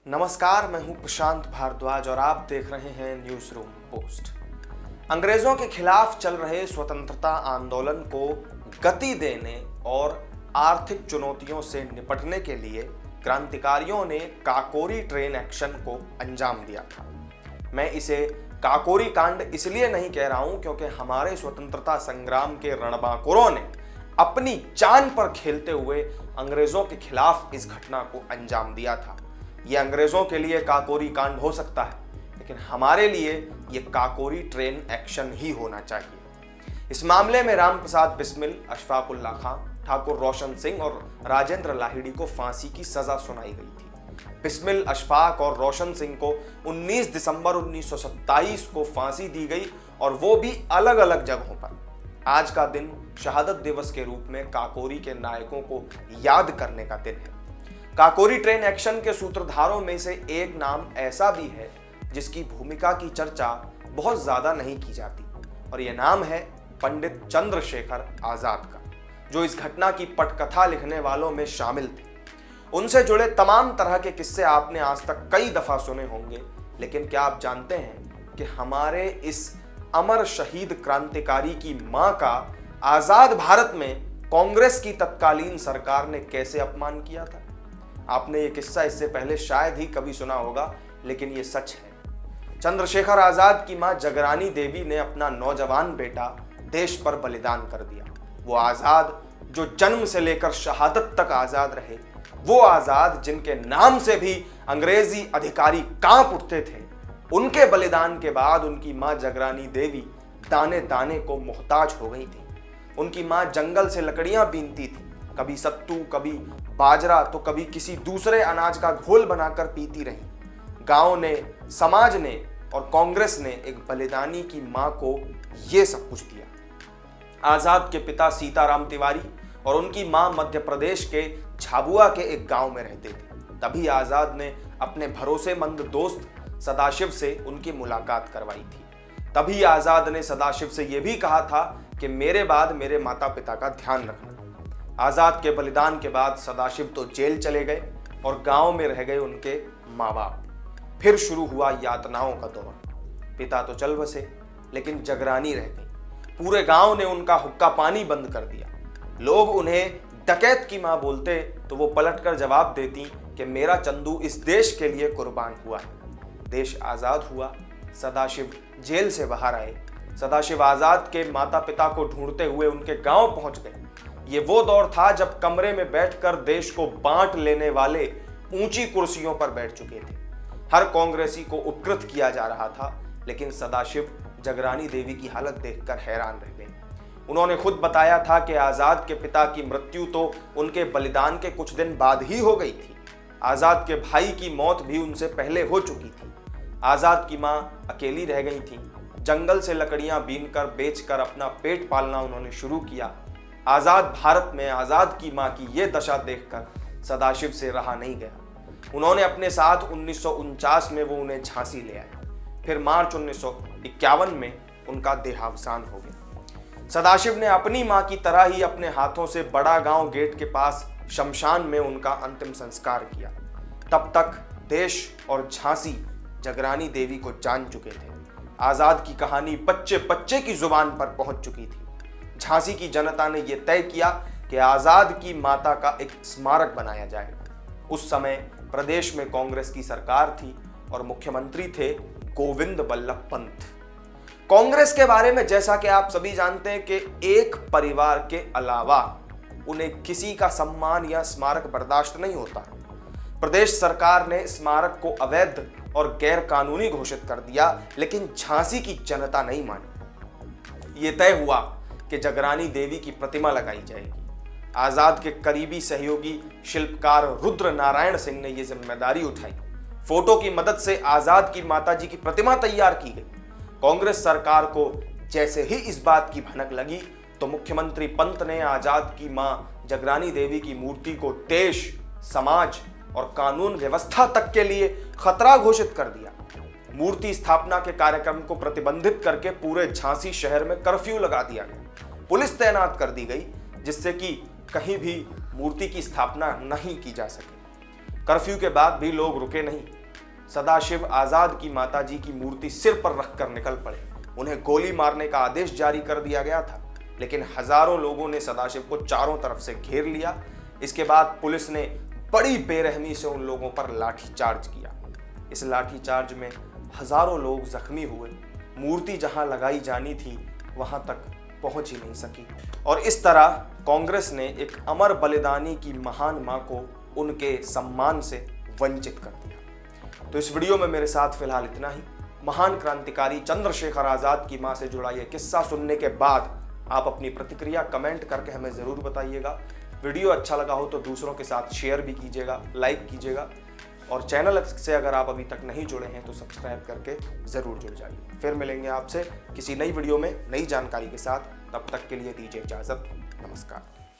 नमस्कार, मैं हूं प्रशांत भारद्वाज और आप देख रहे हैं न्यूज रूम पोस्ट। अंग्रेजों के खिलाफ चल रहे स्वतंत्रता आंदोलन को गति देने और आर्थिक चुनौतियों से निपटने के लिए क्रांतिकारियों ने काकोरी ट्रेन एक्शन को अंजाम दिया था। मैं इसे काकोरी कांड इसलिए नहीं कह रहा हूं क्योंकि हमारे स्वतंत्रता संग्राम के रणबांकुरों ने अपनी जान पर खेलते हुए अंग्रेजों के खिलाफ इस घटना को अंजाम दिया था। यह अंग्रेजों के लिए काकोरी कांड हो सकता है, लेकिन हमारे लिए यह काकोरी ट्रेन एक्शन ही होना चाहिए। इस मामले में राम प्रसाद बिस्मिल, अशफाक उल्लाह खां, ठाकुर रोशन सिंह और राजेंद्र लाहिड़ी को फांसी की सजा सुनाई गई थी। बिस्मिल, अशफाक और रोशन सिंह को 19 दिसंबर 1927 को फांसी दी गई और वो भी अलग अलग जगहों पर। आज का दिन शहादत दिवस के रूप में काकोरी के नायकों को याद करने का दिन है। काकोरी ट्रेन एक्शन के सूत्रधारों में से एक नाम ऐसा भी है जिसकी भूमिका की चर्चा बहुत ज्यादा नहीं की जाती, और यह नाम है पंडित चंद्रशेखर आजाद का, जो इस घटना की पटकथा लिखने वालों में शामिल थे। उनसे जुड़े तमाम तरह के किस्से आपने आज तक कई दफा सुने होंगे, लेकिन क्या आप जानते हैं कि हमारे इस अमर शहीद क्रांतिकारी की मां का आजाद भारत में कांग्रेस की तत्कालीन सरकार ने कैसे अपमान किया था? आपने ये किस्सा इससे पहले शायद ही कभी सुना होगा, लेकिन ये सच है। चंद्रशेखर आजाद की मां जगरानी देवी ने अपना नौजवान बेटा देश पर बलिदान कर दिया। वो आजाद जो जन्म से लेकर शहादत तक आजाद रहे, वो आजाद जिनके नाम से भी अंग्रेजी अधिकारी कांप उठते थे, उनके बलिदान के बाद उनकी मां जगरानी देवी दाने दाने को मोहताज हो गई थी। उनकी मां जंगल से लकड़ियां बीनती थी, कभी सत्तू, कभी बाजरा, तो कभी किसी दूसरे अनाज का घोल बनाकर पीती रही। गांव ने, समाज ने और कांग्रेस ने एक बलिदानी की मां को यह सब कुछ दिया। आजाद के पिता सीताराम तिवारी और उनकी मां मध्य प्रदेश के झाबुआ के एक गांव में रहते थे। तभी आजाद ने अपने भरोसेमंद दोस्त सदाशिव से उनकी मुलाकात करवाई थी। तभी आजाद ने सदाशिव से यह भी कहा था कि मेरे बाद मेरे माता पिता का ध्यान रखना। आजाद के बलिदान के बाद सदाशिव तो जेल चले गए और गांव में रह गए उनके माँ बाप। फिर शुरू हुआ यातनाओं का दौर। पिता तो चल बसे, लेकिन जगरानी रह गई। पूरे गांव ने उनका हुक्का पानी बंद कर दिया। लोग उन्हें डकैत की मां बोलते तो वो पलटकर जवाब देती कि मेरा चंदू इस देश के लिए कुर्बान हुआ है। देश आजाद हुआ, सदाशिव जेल से बाहर आए। सदाशिव आजाद के माता पिता को ढूंढते हुए उनके गांव पहुंच गए। ये वो दौर था जब कमरे में बैठकर देश को बांट लेने वाले ऊंची कुर्सियों पर बैठ चुके थे। हर कांग्रेसी को उपकृत किया जा रहा था, लेकिन सदाशिव जगरानी देवी की हालत देखकर हैरान रह गए। उन्होंने खुद बताया था कि आजाद के पिता की मृत्यु तो उनके बलिदान के कुछ दिन बाद ही हो गई थी। आजाद के भाई की मौत भी उनसे पहले हो चुकी थी। आजाद की मां अकेली रह गई थी। जंगल से लकड़ियां बीनकर बेचकर अपना पेट पालना उन्होंने शुरू किया। आजाद भारत में आजाद की मां की यह दशा देखकर सदाशिव से रहा नहीं गया। उन्होंने अपने साथ 1949 में वो उन्हें झांसी ले आए। फिर मार्च 1951 में उनका देहावसान हो गया। सदाशिव ने अपनी मां की तरह ही अपने हाथों से बड़ा गांव गेट के पास शमशान में उनका अंतिम संस्कार किया। तब तक देश और झांसी जगरानी देवी को जान चुके थे। आजाद की कहानी बच्चे बच्चे की जुबान पर पहुंच चुकी थी। झांसी की जनता ने यह तय किया कि आजाद की माता का एक स्मारक बनाया जाएगा। उस समय प्रदेश में कांग्रेस की सरकार थी और मुख्यमंत्री थे गोविंद बल्लभ पंत। कांग्रेस के बारे में जैसा कि आप सभी जानते हैं कि एक परिवार के अलावा उन्हें किसी का सम्मान या स्मारक बर्दाश्त नहीं होता। प्रदेश सरकार ने स्मारक को अवैध और गैर कानूनी घोषित कर दिया, लेकिन झांसी की जनता नहीं मानी। यह तय हुआ कि जगरानी देवी की प्रतिमा लगाई जाएगी। आजाद के करीबी सहयोगी शिल्पकार रुद्र नारायण सिंह ने यह जिम्मेदारी उठाई। फोटो की मदद से आजाद की माताजी की प्रतिमा तैयार की गई। कांग्रेस सरकार को जैसे ही इस बात की भनक लगी तो मुख्यमंत्री पंत ने आजाद की मां जगरानी देवी की मूर्ति को देश, समाज और कानून व्यवस्था तक के लिए खतरा घोषित कर दिया। मूर्ति स्थापना के कार्यक्रम को प्रतिबंधित करके पूरे झांसी शहर में कर्फ्यू लगा दिया गया। पुलिस तैनात कर दी गई जिससे कि कहीं भी मूर्ति की स्थापना नहीं की जा सके। कर्फ्यू के बाद भी लोग रुके नहीं। सदाशिव आजाद की माताजी की मूर्ति सिर पर रखकर निकल पड़े। उन्हें गोली मारने का आदेश जारी कर दिया गया था, लेकिन हजारों लोगों ने सदाशिव को चारों तरफ से घेर लिया। इसके बाद पुलिस ने बड़ी बेरहमी से उन लोगों पर लाठीचार्ज किया। इस लाठीचार्ज में हजारों लोग जख्मी हुए। मूर्ति जहां लगाई जानी थी वहां तक पहुंच ही नहीं सकी। और इस तरह कांग्रेस ने एक अमर बलिदानी की महान मां को उनके सम्मान से वंचित कर दिया। तो इस वीडियो में मेरे साथ फिलहाल इतना ही। महान क्रांतिकारी चंद्रशेखर आजाद की मां से जुड़ा यह किस्सा सुनने के बाद आप अपनी प्रतिक्रिया कमेंट करके हमें जरूर बताइएगा। वीडियो अच्छा लगा हो तो दूसरों के साथ शेयर भी कीजिएगा, लाइक कीजिएगा, और चैनल से अगर आप अभी तक नहीं जुड़े हैं तो सब्सक्राइब करके जरूर जुड़ जाइए। फिर मिलेंगे आपसे किसी नई वीडियो में नई जानकारी के साथ। तब तक के लिए दीजिए इजाजत। नमस्कार।